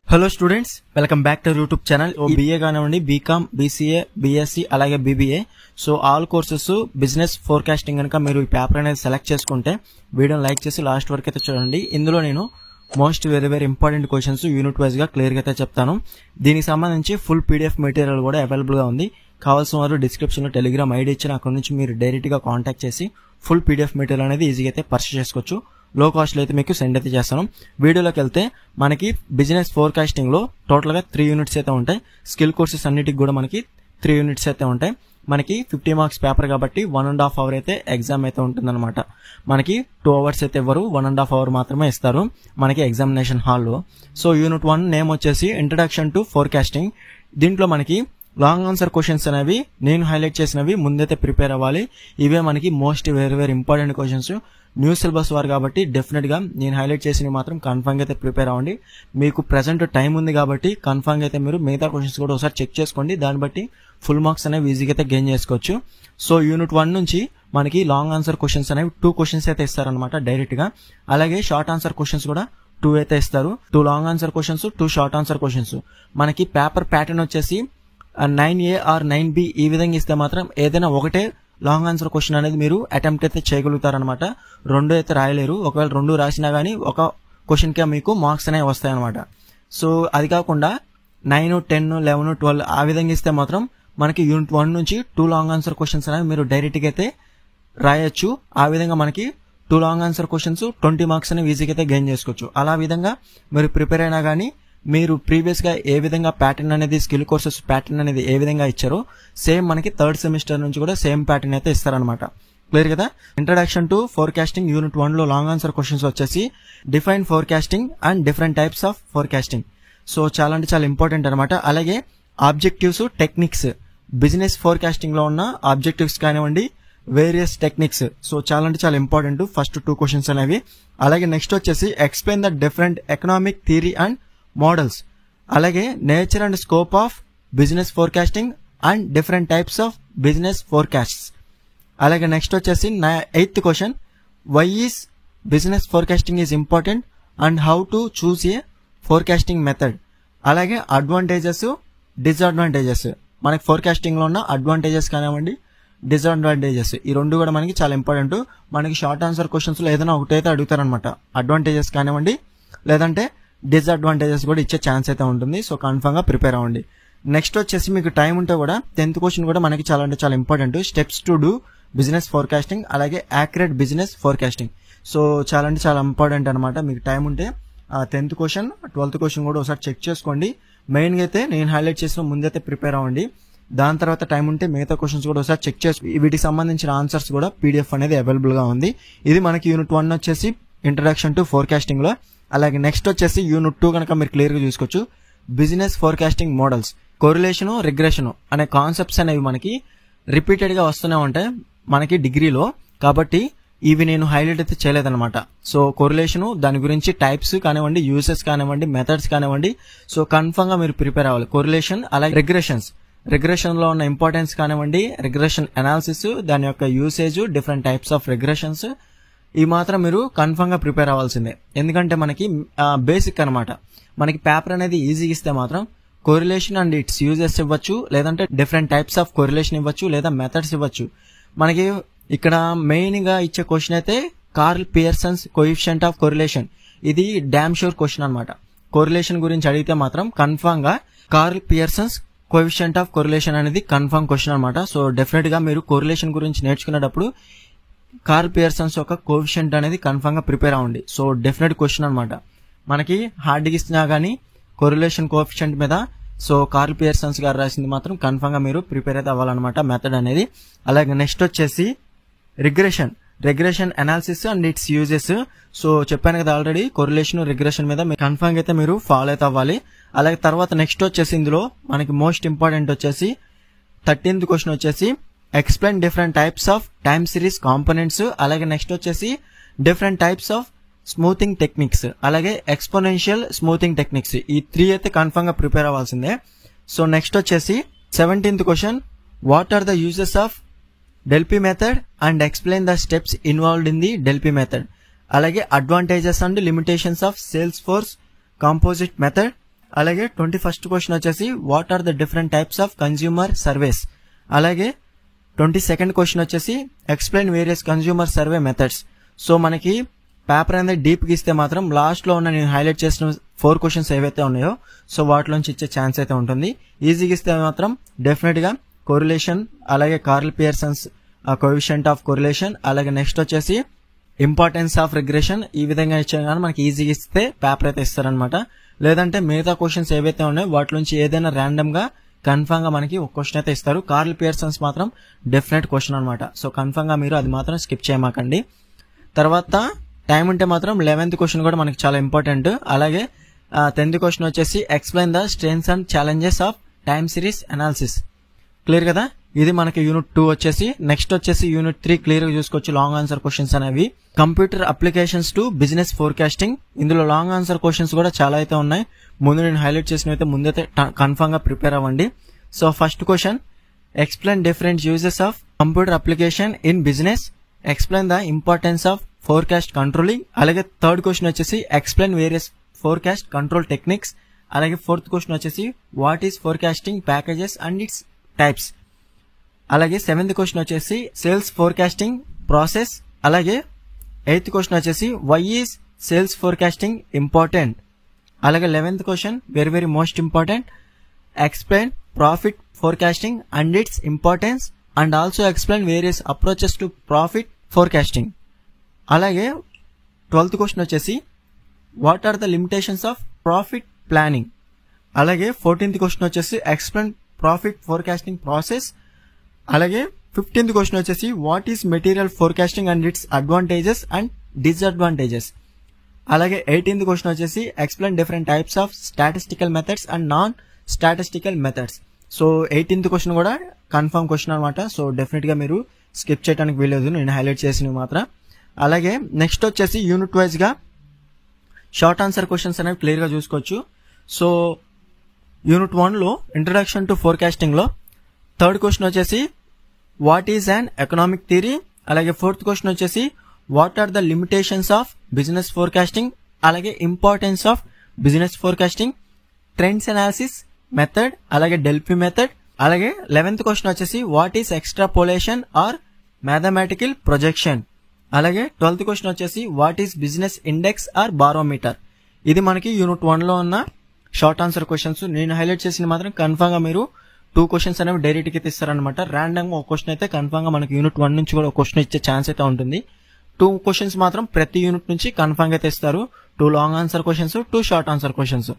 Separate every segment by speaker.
Speaker 1: Hello students, welcome back to YouTube channel. BA కానివ్వండి, BCom, BCA, BSc అలాగే BBA, so all courses business forecasting కనుక మీరు ఈ paper అనేది సెలెక్ట్ చేసుకుంటే వీడియోని లైక్ చేసి లాస్ట్ వరకు అయితే చూడండి. ఇందులో నేను most very important questions unit wise గా క్లియర్ గా అయితే చెప్తాను. దీనికి సంబంధించి ఫుల్ పీడిఎఫ్ మెటీరియల్ కూడా అవైలబుల్ గా ఉంది. కావాల్సిన వారు డిస్క్రిప్షన్ లో టెలిగ్రామ్ ఐడి ఇచ్చిన అక్కడ నుంచి మీరు డైరెక్ట్ గా కాంటాక్ట్ చేసి ఫుల్ పీడిఎఫ్ మెటీరియల్ అనేది ఈజీగా అయితే పర్చేస్ చేసుకోవచ్చు. లో కాస్ట్ లో అయితే మీకు సెండ్ అయితే చేస్తాను. వీడియోలోకి వెళ్తే మనకి బిజినెస్ ఫోర్కాస్టింగ్ లో టోటల్ గా 3 యూనిట్స్ అయితే ఉంటాయి. స్కిల్ కోర్సెస్ అన్నిటికి కూడా మనకి 3 యూనిట్స్ అయితే ఉంటాయి. మనకి 50 మార్క్స్ పేపర్ కాబట్టి 1.5 అవర్ అయితే ఎగ్జామ్ అయితే ఉంటుందన్నమాట. మనకి 2 అవర్స్ అయితే ఇవ్వరు, 1.5 అవర్ మాత్రమే ఇస్తారు మనకి ఎగ్జామినేషన్ హాల్లో. సో యూనిట్ 1 నేమ్ వచ్చేసి ఇంట్రడక్షన్ టు ఫోర్కాస్టింగ్. దీంట్లో మనకి లాంగ్ ఆన్సర్ క్వశ్చన్స్ అనేవి నేను హైలైట్ చేసినవి ముందైతే ప్రిపేర్ అవ్వాలి. ఇవే మనకి most very important questions. New syllabus వారు కాబట్టి డెఫినెట్ గా నేను హైలైట్ చేసినవి మాత్రం కన్ఫర్మ్ గా అయితే ప్రిపేర్ అవ్వండి. మీకు ప్రెసెంట్ టైం ఉంది కాబట్టి కన్ఫర్మ్ గా అయితే మీరు మిగతా క్వశ్చన్స్ కూడా ఒకసారి చెక్ చేసుకోండి. దాన్ని బట్టి ఫుల్ మార్క్స్ అనేవి ఈజీగా అయితే గెయిన్ చేసుకోవచ్చు. సో యూనిట్ 1 నుంచి మనకి లాంగ్ ఆన్సర్ క్వశ్చన్స్ అనేవి 2 క్వశ్చన్స్ అయితే ఇస్తారనమాట డైరెక్ట్ గా. అలాగే షార్ట్ ఆన్సర్ క్వశ్చన్స్ కూడా 2 అయితే ఇస్తారు. 2 long answer questions, 2 short answer questions. మనకి పేపర్ ప్యాటర్న్ వచ్చేసి 9A ఆర్ 9B ఈ విధంగా ఇస్తే మాత్రం ఏదైనా ఒకటే లాంగ్ ఆన్సర్ క్వశ్చన్ అనేది మీరు అటెంప్ట్ అయితే చేయగలుగుతారనమాట. 2 అయితే రాయలేరు. ఒకవేళ 2 రాసినా గానీ ఒక క్వశ్చన్ కే మీకు మార్క్స్ అనేవి వస్తాయన్నమాట. సో అది కాకుండా 9, 10, 11, 12 ఆ విధంగా ఇస్తే మాత్రం మనకి యూనిట్ 1 నుంచి 2 లాంగ్ ఆన్సర్ క్వశ్చన్స్ అనేవి మీరు డైరెక్ట్ గా అయితే రాయొచ్చు. ఆ విధంగా మనకి 2 లాంగ్ ఆన్సర్ క్వశ్చన్స్ 20 మార్క్స్ అనేవి ఈజీగా అయితే గెయిన్ చేసుకోవచ్చు. అలా విధంగా మీరు ప్రిపేర్ అయినా గానీ మీరు ప్రీవియస్ గా ఏ విధంగా ప్యాటర్న్ అనేది స్కిల్ కోర్సెస్ ప్యాటర్న్ అనేది ఏ విధంగా ఇచ్చారో సేమ్ మనకి 3rd సెమిస్టర్ నుంచి కూడా సేమ్ ప్యాటర్న్ అయితే ఇస్తారనమాట. క్లియర్ కదా. ఇంట్రడక్షన్ టు ఫోర్కాస్టింగ్ యూనిట్ 1 లో లాంగ్ ఆన్సర్ క్వశ్చన్స్ వచ్చేసి define forecasting and different types of forecasting. So చాలా అంటే చాలా ఇంపార్టెంట్ అనమాట. అలాగే ఆబ్జెక్టివ్స్, టెక్నిక్స్, బిజినెస్ ఫోర్కాస్టింగ్ లో ఉన్న ఆబ్జెక్టివ్స్ కానివ్వండి, వేరియస్ టెక్నిక్స్. సో చాలా అంటే చాలా ఇంపార్టెంట్ ఫస్ట్ 2 క్వశ్చన్స్ అనేవి. అలాగే నెక్స్ట్ వచ్చేసి explain the different economic theory and models. అలాగే nature and scope of business forecasting and different types of business forecasts. అలాగే నెక్స్ట్ వచ్చేసి 8th question, why is business forecasting is important and how to choose a forecasting method. అలాగే advantages, disadvantages, మనకి forecasting లో ఉన్న advantages కానివ్వండి, disadvantages, ఈ 2 కూడా మనకి చాలా ఇంపార్టెంట్. మనకి షార్ట్ ఆన్సర్ క్వశ్చన్స్ లో ఏదైనా ఒకటైతే అడుగుతారనమాట. అడ్వాంటేజెస్ కానివ్వండి లేదంటే డిసడ్వాంటేజెస్ కూడా ఇచ్చే ఛాన్స్ అయితే ఉంటుంది. సో కన్ఫర్మ్ గా ప్రిపేర్ అవ్వండి. నెక్స్ట్ వచ్చేసి మీకు టైం ఉంటే కూడా 10th క్వశ్చన్ కూడా మనకి చాలా అంటే చాలా important. Steps to do business forecasting, అలాగే యాక్యురేట్ బిజినెస్ ఫోర్కాస్టింగ్. సో చాలా అంటే చాలా ఇంపార్టెంట్ అనమాట. మీకు టైం ఉంటే 10th క్వశ్చన్, 12th క్వశ్చన్ కూడా ఒకసారి చెక్ చేసుకోండి. మెయిన్ గా అయితే నేను హైలైట్ చేసిన ముందైతే ప్రిపేర్ అవ్వండి. దాని తర్వాత టైం ఉంటే మిగతా క్వశ్చన్స్ కూడా ఒకసారి చెక్ చేసి వీటికి సంబంధించిన ఆన్సర్స్ కూడా పీడిఎఫ్ అనేది అవైలబుల్ గా ఉంది. ఇది మనకి యూనిట్ 1 వచ్చేసి ఇంట్రడక్షన్ టు ఫోర్కాస్టింగ్ లో. అలాగే నెక్స్ట్ వచ్చేసి యూనిట్ 2 కనుక మీరు క్లియర్ గా చూసుకోవచ్చు. Business forecasting models, correlation, regression అనే కాన్సెప్ట్స్ అనేవి మనకి రిపీటెడ్ గా వస్తూనే ఉంటాయి మనకి డిగ్రీలో. కాబట్టి ఇవి నేను హైలైట్ అయితే చేయలేదన్నమాట. సో కోరిలేషన్, దాని గురించి టైప్స్ కానివ్వండి, యూసెస్ కానివ్వండి, మెథడ్స్ కానివ్వండి, సో కన్ఫర్మ్ గా మీరు ప్రిపేర్ అవ్వాలి. కోరిలేషన్ అలాగే రిగ్రెషన్స్, రిగ్రెషన్ లో ఉన్న ఇంపార్టెన్స్ కానివ్వండి, రిగ్రెషన్ అనాలిసిస్, దాని యొక్క usage, different types of regressions, ఈ మాత్రం మీరు కన్ఫర్మ్ గా ప్రిపేర్ అవ్వాల్సిందే. ఎందుకంటే మనకి బేసిక్ అనమాట. మనకి పేపర్ అనేది ఈజీగా ఇస్తే మాత్రం కోరిలేషన్ అండ్ ఇట్స్ యూజెస్ ఇవ్వచ్చు, లేదంటే డిఫరెంట్ టైప్స్ ఆఫ్ కోరిలేషన్ ఇవ్వచ్చు, లేదా మెథడ్స్ ఇవ్వచ్చు. మనకి ఇక్కడ మెయిన్ గా ఇచ్చే క్వశ్చన్ అయితే Karl Pearson's coefficient of correlation. ఇది డామ్ షూర్ క్వశ్చన్ అనమాట. కోరిలేషన్ గురించి అడిగితే మాత్రం కన్ఫర్మ్ గా Karl Pearson's coefficient of correlation అనేది కన్ఫర్మ్ క్వశ్చన్ అనమాట. సో డెఫినెట్ గా మీరు కోరిలేషన్ గురించి నేర్చుకునేటప్పుడు కార్ల్ పియర్సన్స్ యొక్క కోఎఫిషియంట్ అనేది కన్ఫర్మ్ గా ప్రిపేర్ అవ్వండి. సో డెఫినెట్ క్వశ్చన్ అనమాట. మనకి హార్డ్ గా ఇచ్చినా గానీ కోరిలేషన్ కోఎఫిషియంట్ మీద సో కార్ల్ పియర్సన్స్ గారు రాసింది మాత్రం కన్ఫర్మ్ గా మీరు ప్రిపేర్ అయితే అవ్వాలన్నమాట మెథడ్ అనేది. అలాగే నెక్స్ట్ వచ్చేసి regression analysis and it's uses. So చెప్పాను కదా ఆల్రెడీ, కోరిలేషన్, రిగ్రెషన్ మీద కన్ఫర్మ్ అయితే మీరు ఫాలో అయితే అవ్వాలి. అలాగే తర్వాత నెక్స్ట్ వచ్చేసి ఇందులో మనకి మోస్ట్ ఇంపార్టెంట్ వచ్చేసి 13th క్వశ్చన్ వచ్చేసి explain different types of time series components. అలాగే నెక్స్ట్ వచ్చేసి different types of smoothing techniques, అలాగే ఎక్స్పోనెన్షియల్ స్మూతింగ్ టెక్నిక్స్. ఈ 3 అయితే కన్ఫర్మ్ గా ప్రిపేర్ అవ్వాల్సిందే. సో నెక్స్ట్ వచ్చేసి 17th question, what are the uses of Delphi method and explain the steps involved in the Delphi method. అలాగే advantages and limitations of sales force composite method. అలాగే 21st question వచ్చేసి what are the different types of consumer surveys. అలాగే 22nd question వచ్చేసి explain various consumer survey methods. So మనకి paper అనేది deep గా ఇస్తే మాత్రం లాస్ట్ లో ఉన్న నేను హైలైట్ చేసిన 4 క్వశ్చన్స్ ఏవైతే ఉన్నాయో సో వాటిలోంచి ఇచ్చే ఛాన్స్ అయితే ఉంటుంది. ఈజీగా ఇస్తే మాత్రం డెఫినెట్ గా కోరిలేషన్, అలాగే Karl Pearson's coefficient of correlation, అలాగే నెక్స్ట్ వచ్చేసి ఇంపార్టెన్స్ ఆఫ్ రిగ్రెషన్, ఈ విధంగా ఇచ్చే కానీ మనకి ఈజీగా ఇస్తే పేపర్ అయితే ఇస్తారనమాట. లేదంటే మిగతా క్వశ్చన్స్ ఏవైతే ఉన్నాయో వాటిలోంచి ఏదైనా ర్యాండమ్ గా కన్ఫర్మ్ గా మనకి ఒక క్వశ్చన్ అయితే ఇస్తారు. కార్ల్ పియర్సన్స్ మాత్రం డెఫినెట్ క్వశ్చన్ అనమాట. సో కన్ఫర్మ్ గా మీరు అది మాత్రం స్కిప్ చేయమాకండి. తర్వాత టైం ఉంటే మాత్రం 11th క్వశ్చన్ కూడా మనకి చాలా ఇంపార్టెంట్. అలాగే 10th క్వశ్చన్ వచ్చేసి explain the strengths and challenges of time series analysis. Clear కదా, ఇది మనకి యూనిట్ 2 వచ్చేసి. నెక్స్ట్ వచ్చేసి యూనిట్ 3 క్లియర్ గా చూసుకోవచ్చు లాంగ్ ఆన్సర్ క్వశ్చన్స్ అనేవి. Computer applications to business forecasting, ఇందులో లాంగ్ ఆన్సర్ క్వశ్చన్స్ కూడా చాలా అయితే ఉన్నాయి. ముందు నేను హైలైట్ చేసినవి ముందైతే కన్ఫర్మ్ గా ప్రిపేర్ అవ్వండి. So first question explain different uses of computer application in business, explain the importance of forecast controlling. అలాగే థర్డ్ క్వశ్చన్ వచ్చేసి explain various forecast control techniques. అలాగే ఫోర్త్ క్వశ్చన్ వచ్చేసి what is forecasting packages and it's types. అలాగే 7th question వచ్చేసి sales forecasting process. అలాగే 8th question వచ్చేసి why is sales forecasting important. అలాగే 11th question very very most important, explain profit forecasting and its importance and also explain various approaches to profit forecasting. అలాగే 12th question వచ్చేసి what are the limitations of profit planning. అలాగే 14th question వచ్చేసి explain profit forecasting process. అలాగే 15th question వచ్చేసి what is material forecasting and it's advantages and disadvantages. అలాగే 18th question వచ్చేసి explain different types of statistical methods and non statistical methods. So 18th question కూడా confirm question అనమాట. So definite గా మీరు skip చేయడానికి వీలేదు, నేను హైలైట్ చేసినవి మాత్రం. అలాగే నెక్స్ట్ వచ్చేసి యూనిట్ వైజ్ గా షార్ట్ ఆన్సర్ క్వశ్చన్స్ అనేవి క్లియర్ గా చూసుకోవచ్చు. సో యూనిట్ 1 లో ఇంట్రడక్షన్ టు ఫోర్కాస్టింగ్ లో థర్డ్ క్వశ్చన్ వచ్చేసి what is an economic theory. అలాగే 4th క్వశ్చన్ వచ్చేసి what are the limitations of business forecasting. అలాగే importance of business forecasting, trends analysis method, అలాగే డెల్ఫీ మెథడ్. అలాగే 11th క్వశ్చన్ వచ్చేసి what is extrapolation or mathematical projection. అలాగే 12th question వచ్చేసి what is business index are barometer. ఇది మనకి unit 1 లో ఉన్న షార్ట్ ఆన్సర్ క్వశ్చన్స్. నేను హైలైట్ చేసిన మాత్రం కన్ఫర్మ్ గా మీరు 2 క్వశ్చన్స్ అనేవి డైరెక్ట్ గా ఇస్తారనమాట. ర్యాండమ్ గా ఒక క్వశ్చన్ అయితే కన్ఫర్మ్ గా మనకి యూనిట్ 1 నుంచి కూడా ఒక క్వశ్చన్ ఇచ్చే ఛాన్స్ అయితే ఉంటుంది. 2 క్వశ్చన్స్ మాత్రం ప్రతి యూనిట్ నుంచి కన్ఫర్మ్ గా తెస్తారు. 2 long answer questions, 2 short answer questions.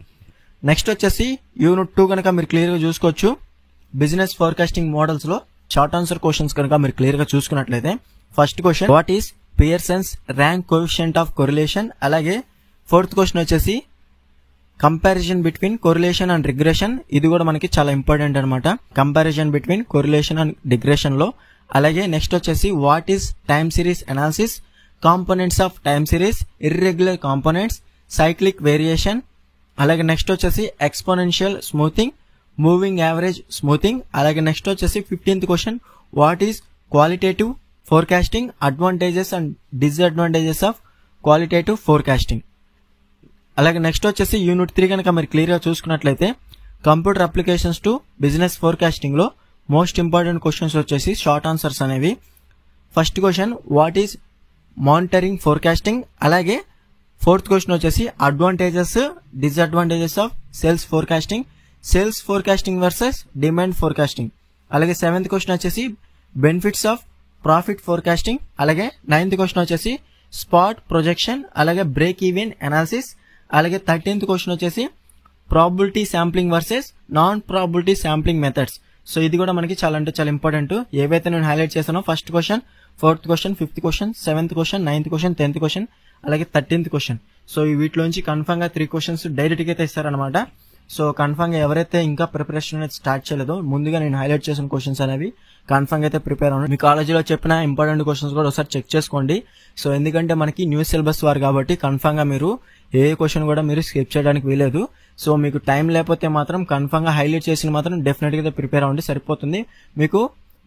Speaker 1: Next వచ్చేసి యూనిట్ 2 కనుక మీరు క్లియర్ గా చూసుకోవచ్చు. బిజినెస్ ఫోర్కాస్టింగ్ మోడల్స్ లో షార్ట్ ఆన్సర్ క్వశ్చన్స్ కనుక మీరు క్లియర్ గా చూసుకున్నట్లయితే first question what is పియర్సన్స్ rank coefficient of correlation. అలాగే 4th క్వశ్చన్ వచ్చేసి comparison between correlation and regression. ఇది కూడా మనకి చాలా ఇంపార్టెంట్ అనమాట, comparison between correlation and regression లో. అలాగే నెక్స్ట్ వచ్చేసి what is time series analysis, components of time series, irregular components, cyclic variation. అలాగే నెక్స్ట్ వచ్చేసి exponential smoothing, moving average smoothing. అలాగే నెక్స్ట్ వచ్చేసి 15th question what is qualitative forecasting, advantages and disadvantages of qualitative forecasting. అలాగే next వచ్చేసి unit 3 కనుక మీరు clear గా చూసుకున్నట్లయితే computer applications to business forecasting లో మోస్ట్ ఇంపార్టెంట్ క్వశ్చన్స్ వచ్చేసి షార్ట్ ఆన్సర్స్ అనేవి. First question what is monitoring forecasting. అలాగే 4th క్వశ్చన్ వచ్చేసి advantages disadvantages of sales forecasting, sales forecasting versus demand forecasting. అలాగే 7th క్వశ్చన్ వచ్చేసి benefits of profit forecasting. అలాగే 9th question వచ్చేసి spot projection, అలాగే break even analysis. అలాగే 13th question వచ్చేసి probability sampling versus non probability sampling methods. So ఇది కూడా మనకి చాలా అంటే చాలా ఇంపార్టెంట్. ఏవైతే నేను హైలైట్ చేశానో first question, 4th question, 5th question, 7th question, 9th question, 10th question, అలాగే 13th క్వశ్చన్. సో వీటిలోంచి కన్ఫర్మ్ గా 3 క్వశ్చన్స్ డైరెక్ట్ గా అయితే ఇస్తారనమాట. సో కన్ఫర్మ్ గా ఎవరైతే ఇంకా ప్రిపరేషన్ అనేది స్టార్ట్ చేయలేదో ముందుగా నేను హైలైట్ చేసిన క్వశ్చన్స్ అనేవి కన్ఫర్మ్ అయితే ప్రిపేర్ అవ్వండి. మీ కాలేజీలో చెప్పిన ఇంపార్టెంట్ క్వశ్చన్స్ కూడా ఒకసారి చెక్ చేసుకోండి. సో ఎందుకంటే మనకి న్యూ సిలబస్ వారు కాబట్టి కన్ఫర్మ్ గా మీరు ఏ క్వశ్చన్ కూడా మీరు స్కిప్ చేయడానికి వీలేదు. సో మీకు టైం లేకపోతే మాత్రం కన్ఫర్మ్ గా హైలైట్ చేసిన మాత్రం డెఫినెట్ గా ప్రిపేర్ అవ్వండి, సరిపోతుంది. మీకు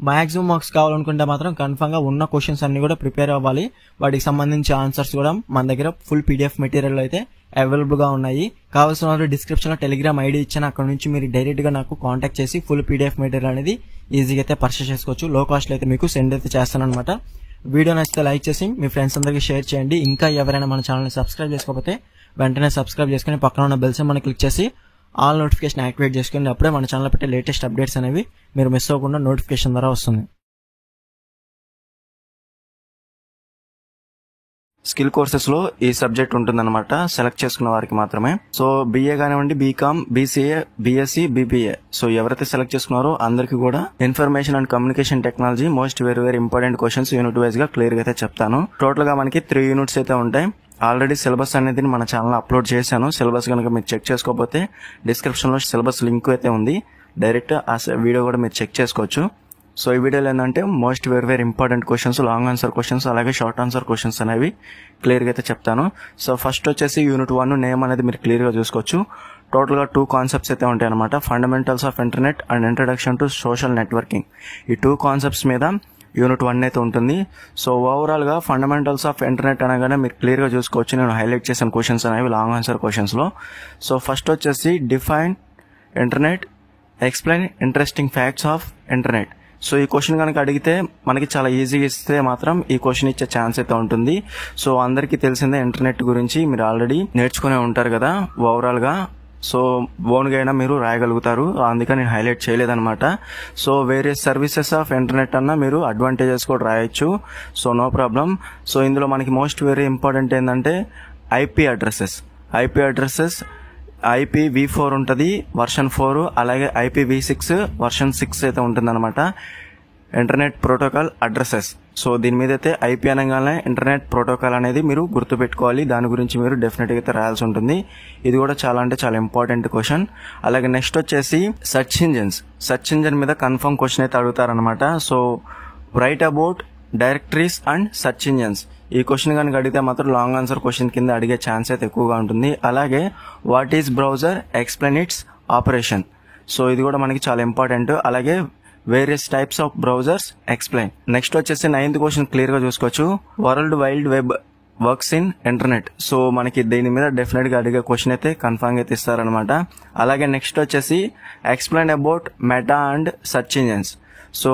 Speaker 1: మాక్సిమం మార్క్స్ కావాలనుకుంటే మాత్రం కన్ఫర్మ్ గా ఉన్న క్వశ్చన్స్ అన్ని కూడా ప్రిపేర్ అవ్వాలి. వాటికి సంబంధించి ఆన్సర్స్ కూడా మన దగ్గర ఫుల్ పీడిఎఫ్ మెటీరియల్ అయితే అవైలబుల్ గా ఉన్నాయి. కావాల్సిన వాళ్ళు డిస్క్రిప్షన్ లో టెలిగ్రామ్ ఐడి ఇచ్చాను, అక్కడ నుంచి మీరు డైరెక్ట్ గా నాకు కాంటాక్ట్ చేసి ఫుల్ పీడిఎఫ్ మెటీరియల్ అనేది ఈజీగా అయితే పర్చేస్ చేసుకోవచ్చు. లో కాస్ట్ అయితే మీకు సెండ్ అయితే చేస్తాను అనమాట. వీడియో నచ్చితే లైక్ చేసి మీ ఫ్రెండ్స్ అందరికీ షేర్ చేయండి. ఇంకా ఎవరైనా మన ఛానల్ సబ్స్క్రైబ్ చేసుకోకపోతే వెంటనే సబ్స్క్రైబ్ చేసుకుని పక్కన ఉన్న బెల్ సింబల్ క్లిక్ చేసి ఆల్ నోటిఫికేషన్ యాక్టివేట్ చేసుకుని అప్పుడే మన ఛానల్ పెట్టే లేటెస్ట్ అప్డేట్స్ అనేవి మీరు మిస్ అవ్వకుండా నోటిఫికేషన్ ద్వారా వస్తుంది. స్కిల్ కోర్సెస్ లో ఈ సబ్జెక్ట్ ఉంటుందన్నమాట, సెలెక్ట్ చేసుకున్న వారికి మాత్రమే. సో బిఏ కానివ్వండి, BCom, BCA, BSc, BBA, so ఎవరైతే సెలెక్ట్ చేసుకున్నారో అందరికీ కూడా information and communication technology most very important questions unit wise గా క్లియర్ గా అయితే చెప్తాను. టోటల్ గా మనకి 3 యూనిట్స్ అయితే ఉంటాయి. ఆల్రెడీ సిలబస్ అనేది మన ఛానల్ అప్లోడ్ చేశాను. సిలబస్ కనుక మీరు చెక్ చేసుకోకపోతే డిస్క్రిప్షన్ లో సిలబస్ లింక్ అయితే ఉంది, డైరెక్ట్ ఆ వీడియో కూడా మీరు చెక్ చేసుకోవచ్చు. సో ఈ వీడియోలో ఏంటంటే most very important questions, long answer questions అలాగే షార్ట్ ఆన్సర్ క్వశ్చన్స్ అనేవి క్లియర్ గా అయితే చెప్తాను. సో ఫస్ట్ వచ్చేసి యూనిట్ 1 నేమ్ అనేది మీరు క్లియర్ గా చూసుకోవచ్చు. టోటల్ గా 2 కాన్సెప్ట్స్ అయితే ఉంటాయి అనమాట, fundamentals of internet and introduction to social networking. ఈ 2 కాన్సెప్ట్స్ మీద యూనిట్ 1 అయితే ఉంటుంది. సో ఓవరాల్ గా ఫండమెంటల్స్ ఆఫ్ ఇంటర్నెట్ అనగానే మీరు క్లియర్ గా చూసుకోవచ్చు. నేను హైలైట్ చేసిన క్వశ్చన్స్ అనేవి లాంగ్ ఆన్సర్ క్వశ్చన్స్ లో. సో ఫస్ట్ వచ్చేసి define internet, explain interesting facts of internet. So ఈ క్వశ్చన్ కనుక అడిగితే మనకి చాలా ఈజీగా ఇస్తే మాత్రం ఈ క్వశ్చన్ ఇచ్చే ఛాన్స్ అయితే ఉంటుంది. సో అందరికీ తెలిసిందే ఇంటర్నెట్ గురించి మీరు ఆల్రెడీ నేర్చుకునే ఉంటారు కదా ఓవరాల్ గా. సో ఓన్గా అయినా మీరు రాయగలుగుతారు, అందుకని నేను హైలైట్ చేయలేదన్నమాట. సో వేరే సర్వీసెస్ ఆఫ్ ఇంటర్నెట్ అన్నా మీరు అడ్వాంటేజెస్ కూడా రాయొచ్చు, సో నో ప్రాబ్లం. సో ఇందులో మనకి మోస్ట్ వెరీ ఇంపార్టెంట్ ఏంటంటే ఐపీ అడ్రసెస్. IPv4 ఉంటుంది వర్షన్ 4, అలాగే IPv6 వర్షన్ 6 అయితే ఉంటుందన్నమాట, ఇంటర్నెట్ ప్రోటోకాల్ అడ్రసెస్. సో దీని మీద అయితే ఐపీ అనగానే ఇంటర్నెట్ ప్రోటోకాల్ అనేది మీరు గుర్తుపెట్టుకోవాలి, దాని గురించి మీరు డెఫినెట్ గా అయితే రాయాల్సి ఉంటుంది. ఇది కూడా చాలా అంటే చాలా ఇంపార్టెంట్ క్వశ్చన్. అలాగే నెక్స్ట్ వచ్చేసి సెర్చ్ ఇంజిన్ మీద కన్ఫర్మ్ క్వశ్చన్ అయితే అడుగుతారనమాట. So write about directories and search engines. ఈ క్వశ్చన్ కనుక అడిగితే మాత్రం లాంగ్ ఆన్సర్ క్వశ్చన్ కింద అడిగే ఛాన్స్ అయితే ఎక్కువగా ఉంటుంది. అలాగే what is browser, explain it's operation. So ఇది కూడా మనకి చాలా ఇంపార్టెంట్. అలాగే various types of browsers, explain. Next వచ్చేసి 9th క్వశ్చన్ క్లియర్ గా చూసుకోవచ్చు, world wide web works in internet. So మనకి దీని మీద డెఫినెట్ గా అడిగే క్వశ్చన్ అయితే కన్ఫర్మ్ అయితే ఇస్తారనమాట. అలాగే నెక్స్ట్ వచ్చేసి explain about meta and search engines. So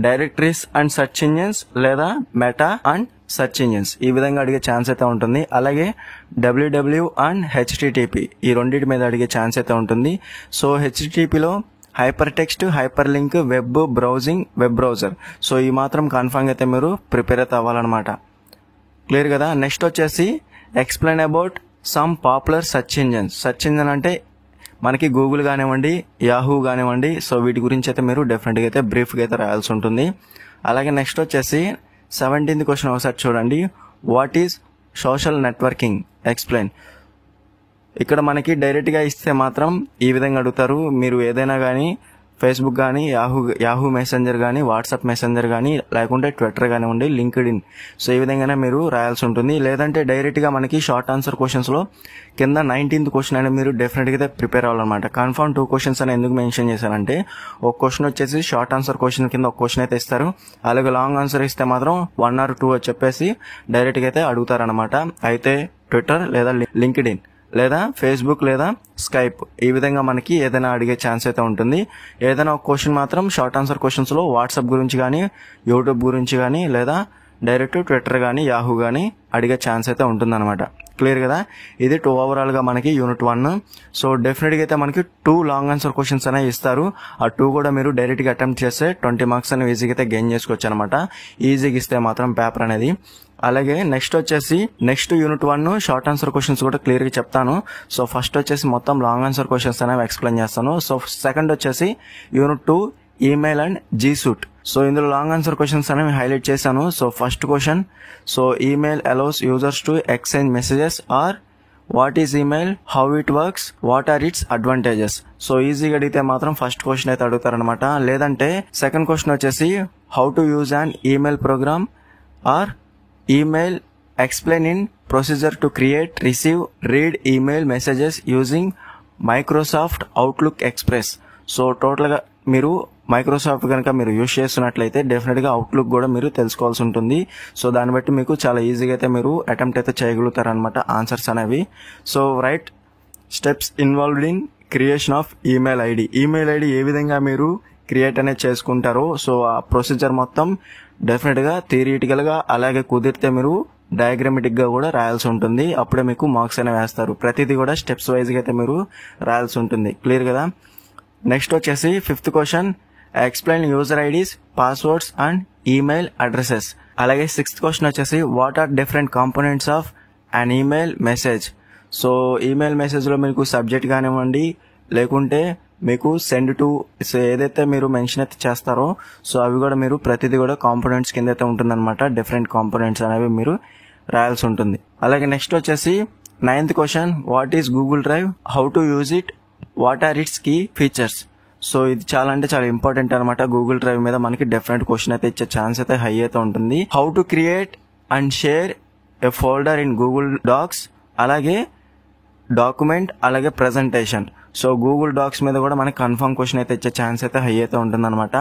Speaker 1: directories and search engines లేదా మెటా అండ్ సెర్చ్ ఇంజిన్స్, ఈ విధంగా అడిగే ఛాన్స్ అయితే ఉంటుంది. అలాగే www అండ్ HTTP, ఈ రెండింటి మీద అడిగే ఛాన్స్ అయితే ఉంటుంది. సో HTTPలో hyper text, hyper link, web browsing, web browser. So ఈ మాత్రం కన్ఫర్మ్ అయితే మీరు ప్రిపేర్ అయితే అవ్వాలన్నమాట. క్లియర్ కదా. నెక్స్ట్ వచ్చేసి explain about some popular search engines. Search engine అంటే మనకి గూగుల్ కానివ్వండి, యాహూ కానివ్వండి, సో వీటి గురించి అయితే మీరు డెఫినెట్గా అయితే బ్రీఫ్గా అయితే రాయాల్సి ఉంటుంది. అలాగే నెక్స్ట్ వచ్చేసి 17th క్వశ్చన్ ఒకసారి చూడండి, what is social networking, explain. ఇక్కడ మనకి డైరెక్ట్ గా ఇస్తే మాత్రం ఈ విధంగా అడుగుతారు. మీరు ఏదైనా కానీ ఫేస్బుక్ కానీ, యాహూ మెసెంజర్ కానీ, వాట్సాప్ మెసెంజర్ కానీ, లేకుంటే ట్విట్టర్ కానివ్వండి, లింక్డ్ఇన్, సో ఈ విధంగానే మీరు రాయాల్సి ఉంటుంది. లేదంటే డైరెక్ట్ గా మనకి షార్ట్ ఆన్సర్ క్వశ్చన్స్ లో కింద 19th క్వశ్చన్ అనేది మీరు డెఫినెట్ గా ప్రిపేర్ అవ్వాలన్నమాట. కన్ఫర్మ్ 2 క్వశ్చన్స్ అని ఎందుకు మెన్షన్ చేశానంటే, ఒక క్వశ్చన్ వచ్చేసి షార్ట్ ఆన్సర్ క్వశ్చన్ కింద ఒక క్వశ్చన్ అయితే ఇస్తారు, అలాగే లాంగ్ ఆన్సర్ ఇస్తే మాత్రం 1 or 2 అని చెప్పేసి డైరెక్ట్ గా అయితే అడుగుతారనమాట. అయితే ట్విట్టర్ లేదా లింక్డ్ఇన్ లేదా ఫేస్బుక్ లేదా స్కైప్, ఈ విధంగా మనకి ఏదైనా అడిగే ఛాన్స్ అయితే ఉంటుంది. ఏదైనా ఒక క్వశ్చన్ మాత్రం షార్ట్ ఆన్సర్ క్వశ్చన్స్ లో వాట్సాప్ గురించి కానీ, యూట్యూబ్ గురించి కానీ, లేదా డైరెక్ట్ ట్విట్టర్ కానీ, యాహూ కానీ అడిగే ఛాన్స్ అయితే ఉంటుందన్నమాట. క్లియర్ కదా. ఇది ఓవరాల్ గా మనకి యూనిట్ 1. సో డెఫినెట్ గా అయితే మనకి 2 లాంగ్ ఆన్సర్ క్వశ్చన్స్ అనేవి ఇస్తారు. ఆ 2 కూడా మీరు డైరెక్ట్ గా అటెంప్ట్ చేస్తే 20 మార్క్స్ అనేవి ఈజీగా అయితే గెయిన్ చేసుకోవచ్చు అనమాట, ఈజీగా ఇస్తే మాత్రం పేపర్ అనేది. అలాగే నెక్స్ట్ వచ్చేసి next unit 1 short answer questions కూడా క్లియర్ గా చెప్తాను. సో ఫస్ట్ వచ్చేసి మొత్తం లాంగ్ ఆన్సర్ క్వశ్చన్స్ అనేవి ఎక్స్ప్లెయిన్ చేస్తాను. సో సెకండ్ వచ్చేసి unit 2 email and G suite. So ఇందులో లాంగ్ ఆన్సర్ క్వశ్చన్స్ అనేవి హైలైట్ చేశాను. So first question, so email allows users to exchange messages or what is email, how it works, what are its advantages. So ఈజీగా అడిగితే మాత్రం first question అయితే అడుగుతారనమాట. లేదంటే second question వచ్చేసి how to use an email program or email explain in procedure to create, receive, read email messages using Microsoft Outlook Express. So total గా మీరు Microsoft కనుక మీరు యూజ్ చేస్తున్నట్లయితే డెఫినెట్గా అవుట్లుక్ కూడా మీరు తెలుసుకోవాల్సి ఉంటుంది. సో దాన్ని బట్టి మీకు చాలా ఈజీగా అయితే మీరు అటెంప్ట్ అయితే చేయగలుగుతారనమాట ఆన్సర్స్ అనేవి. So write steps involved in creation of email ID. Email ID ఏ విధంగా మీరు క్రియేట్ అనేది చేసుకుంటారో సో ఆ ప్రొసీజర్ మొత్తం డెఫినెట్గా థియరిటికల్గా అలాగే కుదిరితే మీరు డయాగ్రామెటిక్గా కూడా రాయాల్సి ఉంటుంది. అప్పుడే మీకు మార్క్స్ అనేవి వేస్తారు. ప్రతిదీ కూడా స్టెప్స్ వైజ్గా అయితే మీరు రాయాల్సి ఉంటుంది. క్లియర్ కదా. నెక్స్ట్ వచ్చేసి 5th question, explain user IDs, passwords and email addresses. అలాగే 6th క్వశ్చన్ వచ్చేసి what are different components of an email message. So email మెసేజ్లో మీకు సబ్జెక్ట్ కానివ్వండి లేకుంటే మీకు సెండ్ టు ఏదైతే మీరు మెన్షన్ అయితే చేస్తారో సో అవి కూడా మీరు ప్రతిదీ కూడా కాంపోనెంట్స్ కింద అయితే ఉంటుందన్నమాట. డిఫరెంట్ కాంపోనెంట్స్ అనేవి మీరు రాయాల్సి ఉంటుంది. అలాగే నెక్స్ట్ వచ్చేసి 9th question, what is Google Drive, how to use it, what are its key features. So ఇది చాలా అంటే చాలా ఇంపార్టెంట్ అనమాట. గూగుల్ డ్రైవ్ మీద మనకి డెఫినెట్ క్వశ్చన్ అయితే ఇచ్చే ఛాన్స్ అయితే హై అయితే ఉంటుంది. How to create and share a folder in Google Docs, అలాగే డాక్యుమెంట్, అలాగే ప్రెజెంటేషన్. సో గూగుల్ డాక్స్ మీద కూడా మనకి కన్ఫర్మ్ క్వశ్చన్ అయితే ఇచ్చే ఛాన్స్ అయితే హై అయితే ఉంటుంది అనమాట.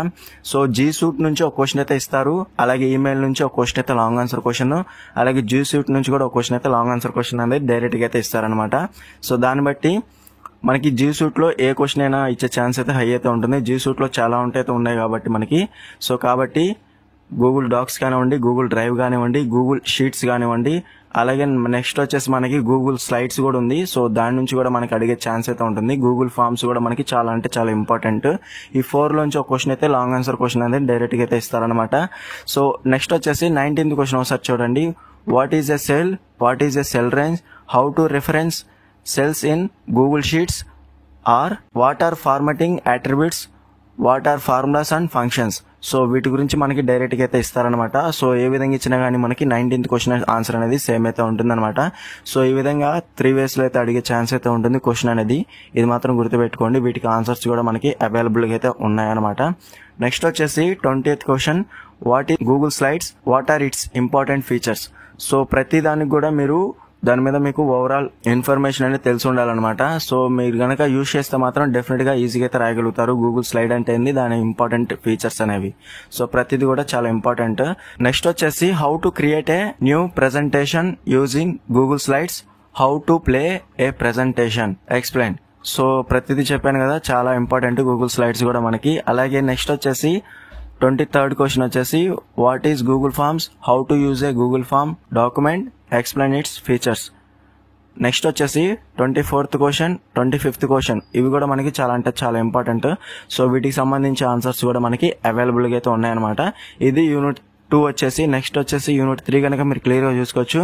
Speaker 1: సో జీ సూట్ నుంచి ఒక క్వశ్చన్ అయితే ఇస్తారు, అలాగే ఈమెయిల్ నుంచి ఒక క్వశ్చన్ అయితే లాంగ్ ఆన్సర్ క్వశ్చన్, అలాగే జీ సూట్ నుంచి కూడా ఒక క్వశ్చన్ అయితే లాంగ్ ఆన్సర్ క్వశ్చన్ అనేది డైరెక్ట్గా అయితే ఇస్తారనమాట. సో దాన్ని బట్టి మనకి జీ సూట్లో ఏ క్వశ్చన్ అయినా ఇచ్చే ఛాన్స్ అయితే హై అయితే ఉంటుంది. జీ సూట్లో చాలా అయితే ఉన్నాయి కాబట్టి మనకి. సో కాబట్టి గూగుల్ డాక్స్ కానివ్వండి, గూగుల్ డ్రైవ్ కానివ్వండి, గూగుల్ షీట్స్ కానివ్వండి, అలాగే నెక్స్ట్ వచ్చేసి మనకి గూగుల్ స్లైడ్స్ కూడా ఉంది. సో దాని నుంచి కూడా మనకి అడిగే ఛాన్స్ అయితే ఉంటుంది. గూగుల్ ఫార్మ్స్ కూడా మనకి చాలా అంటే చాలా ఇంపార్టెంట్. ఈ 4 నుంచి ఒక క్వశ్చన్ అయితే లాంగ్ ఆన్సర్ క్వశ్చన్ అనేది డైరెక్ట్గా అయితే ఇస్తారనమాట. సో నెక్స్ట్ వచ్చేసి 19th క్వశ్చన్ ఒకసారి చూడండి. What is a cell, what is a cell range, how to reference cells in Google Sheets, or what are formatting attributes, what are formulas and functions. So వీటి గురించి మనకి డైరెక్ట్గా అయితే ఇస్తారనమాట. So ఏ విధంగా ఇచ్చినా కానీ మనకి 19th క్వశ్చన్ ఆన్సర్ అనేది సేమ్ అయితే ఉంటుందన్నమాట. సో ఈ విధంగా 3 వేస్లో అయితే అడిగే ఛాన్స్ అయితే ఉంటుంది క్వశ్చన్ అనేది. ఇది మాత్రం గుర్తుపెట్టుకోండి. వీటికి ఆన్సర్స్ కూడా మనకి అవైలబుల్గా అయితే ఉన్నాయన్నమాట. నెక్స్ట్ వచ్చేసి 20th question, what is Google Slides, what are its important features. So ప్రతి దానికి కూడా మీరు దాని మీద మీకు ఓవరాల్ ఇన్ఫర్మేషన్ అనేది తెలిసి ఉండాలన్నమాట. సో మీరు కనుక యూజ్ చేస్తే మాత్రం డెఫినెట్గా ఈజీగా అయితే రాయగలుగుతారు. గూగుల్ స్లైడ్ అంటే ఏంది, దాని ఇంపార్టెంట్ ఫీచర్స్ అనేవి. సో ప్రతిదీ కూడా చాలా ఇంపార్టెంట్. నెక్స్ట్ వచ్చేసి how to create a new presentation using Google slides, how to play A presentation, explain. So ప్రతిదీ చెప్పాను కదా, చాలా ఇంపార్టెంట్ గూగుల్ స్లైడ్స్ కూడా మనకి. అలాగే నెక్స్ట్ వచ్చేసి 23rd క్వశ్చన్ వచ్చేసి what is Google Forms, how to use a Google Form document, explain its features. Next వచ్చేసి 24th క్వశ్చన్, 25th క్వశ్చన్, ఇవి కూడా మనకి చాలా అంటే చాలా ఇంపార్టెంట్. సో వీటికి సంబంధించి ఆన్సర్స్ కూడా మనకి అవైలబుల్గా అయితే ఉన్నాయన్నమాట. ఇది యూనిట్ 2 వచ్చేసి. నెక్స్ట్ వచ్చేసి యూనిట్ 3 కనుక మీరు క్లియర్గా చూసుకోవచ్చు.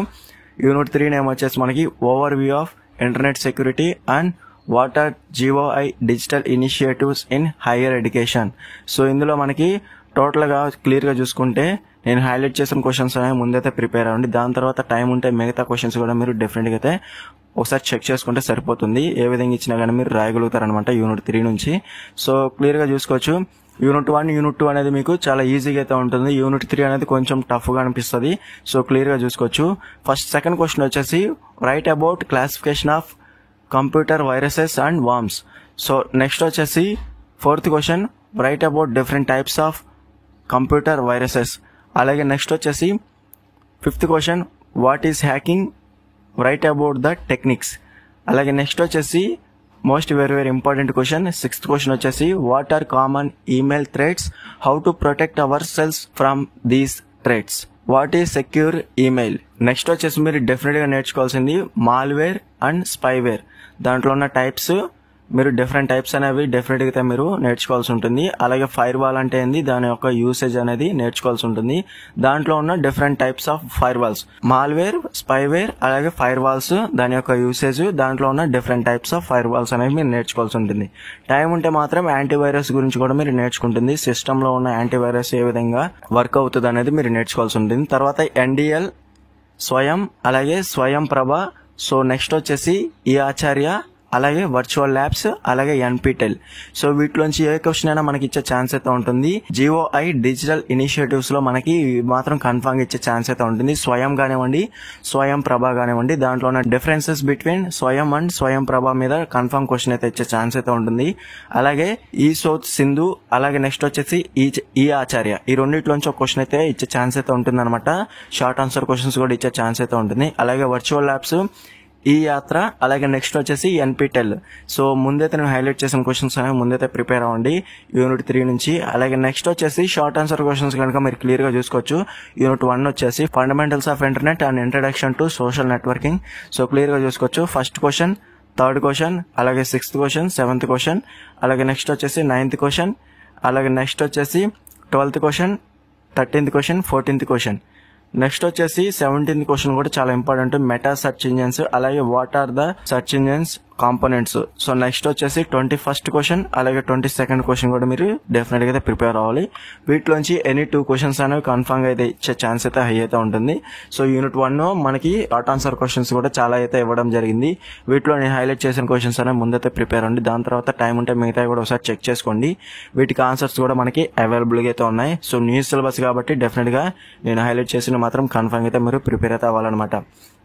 Speaker 1: యూనిట్ 3 నేమ్ వచ్చేసి మనకి overview of internet security and what are GOI digital initiatives in higher education. So ఇందులో మనకి టోటల్గా క్లియర్గా చూసుకుంటే నేను హైలైట్ చేసిన క్వశ్చన్స్ అనేవి ముందైతే ప్రిపేర్ అవ్వండి. దాని తర్వాత టైం ఉంటే మిగతా క్వశ్చన్స్ కూడా మీరు డెఫినెట్గా అయితే ఒకసారి చెక్ చేసుకుంటే సరిపోతుంది. ఏ విధంగా ఇచ్చినా కానీ మీరు రాయగలుగుతారనమాట యూనిట్ 3 నుంచి. సో క్లియర్గా చూసుకోవచ్చు. యూనిట్ 1, యూనిట్ 2 అనేది మీకు చాలా ఈజీగా అయితే ఉంటుంది. యూనిట్ 3 అనేది కొంచెం టఫ్గా అనిపిస్తుంది. సో క్లియర్గా చూసుకోవచ్చు. సెకండ్ క్వశ్చన్ వచ్చేసి write about classification of computer viruses and worms. So next వచ్చేసి 4th question, write about different types of computer viruses. అలాగే నెక్స్ట్ వచ్చేసి 5th question, what is hacking, write about the techniques. అలాగే next వచ్చేసి most very important question 6th question వచ్చేసి what are common email threads, how to protect our cells from these threads, what is secure email. Next వచ్చేసి మీరు డెఫినెట్గా నేర్చుకోవాల్సింది malware and spyware. దాంట్లో ఉన్న types మీరు డిఫరెంట్ టైప్స్ అనేవి డెఫినెట్గా అయితే మీరు నేర్చుకోవాల్సి ఉంటుంది. అలాగే ఫైర్ వాల్ అంటే ఏంది, దాని యొక్క యూసేజ్ అనేది నేర్చుకోవాల్సి ఉంటుంది. దాంట్లో ఉన్న different types of firewalls, malware, spyware, అలాగే ఫైర్ వాల్స్, దాని యొక్క యూసేజ్, దాంట్లో ఉన్న different types of firewalls అనేవి మీరు నేర్చుకోవాల్సి ఉంటుంది. టైం ఉంటే మాత్రం యాంటీవైరస్ గురించి కూడా మీరు నేర్చుకుంటుంది. సిస్టంలో ఉన్న యాంటీవైరస్ ఏ విధంగా వర్క్ అవుతుంది అనేది మీరు నేర్చుకోవాల్సి ఉంటుంది. తర్వాత NDL, స్వయం, అలాగే స్వయం ప్రభ. సో నెక్స్ట్ వచ్చేసి ఈ ఆచార్య, అలాగే వర్చువల్ ల్యాబ్స్, అలాగే NPTEL. సో వీటిలోంచి ఏ క్వశ్చన్ అయినా మనకి ఇచ్చే ఛాన్స్ అయితే ఉంటుంది. GOI డిజిటల్ ఇనిషియేటివ్స్ లో మనకి మాత్రం కన్ఫర్మ్ ఇచ్చే ఛాన్స్ అయితే ఉంటుంది. స్వయం కానివ్వండి, స్వయం ప్రభ కానివ్వండి, దాంట్లో ఉన్న డిఫరెన్సెస్ బిట్వీన్ స్వయం అండ్ స్వయం ప్రభ మీద కన్ఫర్మ్ క్వశ్చన్ అయితే ఇచ్చే ఛాన్స్ అయితే ఉంటుంది. అలాగే ఈ సౌత్ సింధు, అలాగే నెక్స్ట్ వచ్చేసి ఈ ఆచార్య, ఈ రెండిట్లోంచి ఒక క్వశ్చన్ అయితే ఇచ్చే ఛాన్స్ అయితే ఉంటుంది అనమాట. షార్ట్ ఆన్సర్ క్వశ్చన్స్ కూడా ఇచ్చే ఛాన్స్ అయితే ఉంటుంది. అలాగే వర్చువల్ ల్యాబ్స్, ఈ యాత్ర, అలాగే నెక్స్ట్ వచ్చేసి NPTEL. సో ముందైతే నేను హైలైట్ చేసిన క్వశ్చన్స్ అనేవి ముందైతే ప్రిపేర్ అవ్వండి యూనిట్ 3 నుంచి. అలాగే నెక్స్ట్ వచ్చేసి షార్ట్ ఆన్సర్ క్వశ్చన్స్ కనుక మీరు క్లియర్ గా చూసుకోవచ్చు. యూనిట్ 1 వచ్చేసి fundamentals of internet and introduction to social networking. So clear గా చూసుకోవచ్చు. ఫస్ట్ క్వశ్చన్, థర్డ్ క్వశ్చన్, అలాగే 6th క్వశ్చన్, 7th క్వశ్చన్, అలాగే నెక్స్ట్ వచ్చేసి 9th క్వశ్చన్, అలాగే నెక్స్ట్ వచ్చేసి 12th question, 13th question, 14th question. Next వచ్చేసి 17th క్వశ్చన్ కూడా చాలా ఇంపార్టెంట్. మెటా సెర్చ్ ఇంజిన్స్, అలాగే what are the search engines components. So next వచ్చేసి 21st క్వశ్చన్, అలాగే 22nd క్వశ్చన్ కూడా మీరు డెఫినెట్ గా అయితే ప్రిపేర్ అవ్వాలి. వీటిలోంచి ఎనీ 2 క్వశ్చన్స్ అనేవి కన్ఫర్మ్ గా అయితే ఇచ్చే ఛాన్స్ అయితే హై అయితే ఉంటుంది. సో యూనిట్ 1 మనకి షార్ట్ ఆన్సర్ క్వశ్చన్స్ కూడా చాలా అయితే ఇవ్వడం జరిగింది. వీటిలో నేను హైలైట్ చేసిన క్వశ్చన్స్ అనేవి ముందైతే ప్రిపేర్ అవ్వండి. దాని తర్వాత టైం ఉంటే మిగతా కూడా ఒకసారి చెక్ చేసుకోండి. వీటికి ఆన్సర్స్ కూడా మనకి అవైలబుల్ గా అయితే ఉన్నాయి. సో న్యూ సిలబస్ కాబట్టి డెఫినెట్ గా నేను హైలైట్ చేసిన మాత్రం కన్ఫర్మ్ అయితే మీరు ప్రిపేర్ అయితే అవ్వాలన్నమాట.